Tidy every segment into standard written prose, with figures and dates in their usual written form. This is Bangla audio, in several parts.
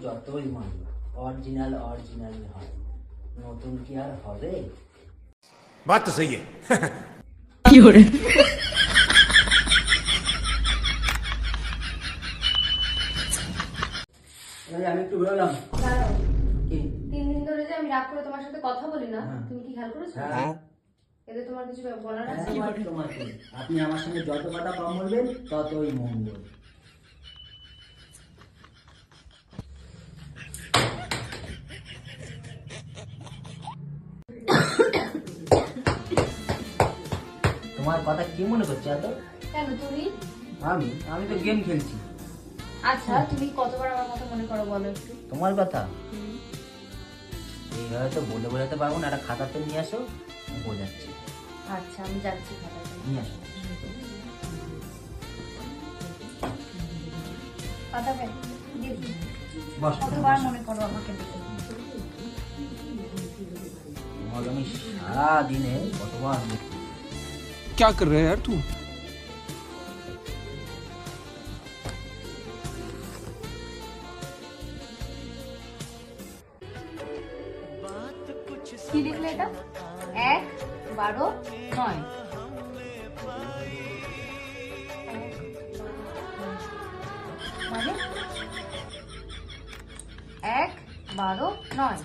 যতই মানব অরিজিনাল হয়, নতুন কি আর হবে? बात तो सही है। কি করে আমি একটু বেরোলাম। দাঁড়াও, কি? 3 দিন ধরে যে আমি রাগ করে তোমার সাথে কথা বলি না, হ্যাঁ। তুমি কি খেয়াল করেছো? হ্যাঁ। এতে তোমার কিছু বলার হ্যাঁ, আছে? তোমার কি? আপনি আমার সঙ্গে যত কথা কম বলবেন ততই মঙ্গল। তোমার কথা কি মনে করছে এত? কেন তুমি? আমি তো গেম খেলছি। আচ্ছা, তুমি কতবার আমার কথা মনে করো বলো একটু। তোমার কথা এইভাবে তো বলে বোঝাতে পারবো না। একটা খাতা পেন নিয়ে আসো, আমি বোঝাচ্ছি। আচ্ছা, আমি যাচ্ছি খাতাতে। নিয়ে আসো। খাতা পেন দেখি বসো। কতবার মনে করো আমাকে দেখে। তোমাকে আমি সারা দিনে কতবার क्या कर रहा है यार तू? কি লিখলে এটা? 1, 12, 9। মানে 1, 12, 9।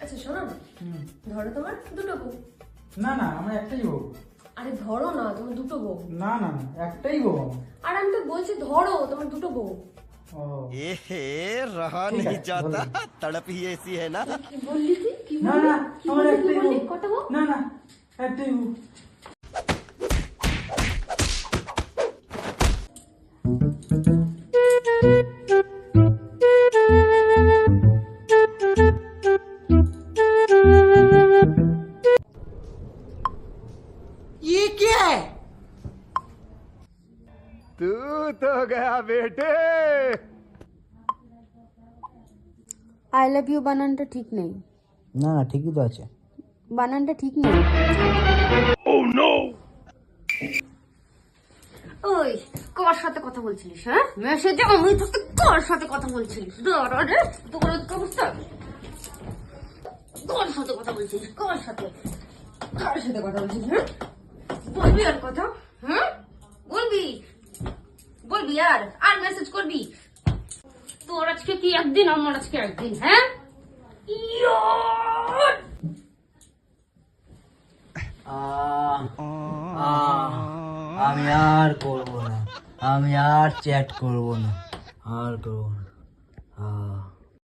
আচ্ছা শোনো না, ধরো তোমার দুটো বউ। না না আমার একটাই বউ। আরে ধরো না, তোমার দুটো বউ। না না না একটাই বউ আমার। আর আমি তো বলছি ধরো তোমার দুটো বউ। ও एहे रहा ठीक है, नहीं जाता, बोलो। तड़प ही ऐसी है ना। কি বললি তুই? কি না বললি? না কি আমার বললি? একটাই কি বউ। বললি? কটা বউ? না না একটাই বউ। तू तो गया बेटे। আই লাভ ইউ বানানটা ঠিক নেই। না না ঠিকই তো আছে। বানানটা ঠিক নেই। ওই কার সাথে কথা বলছিলিস? হ্যাঁ, মেসেজে আমি তোকে কার সাথে কথা বলছিলিস? দাঁড়া রে, তোর অবস্থা। কার সাথে কথা বলছিলিস? কার সাথে কথা বলছিস? হ্যাঁ, বলবি আর কথা? হ্যাঁ, বলবি আর মেসেজ করবি? তোর আজকে কি একদিন, আমার আজকে একদিন। হ্যাঁ, ইয়ার আমি আর করবো না, আমি আর চ্যাট করবো না, আর করবো না।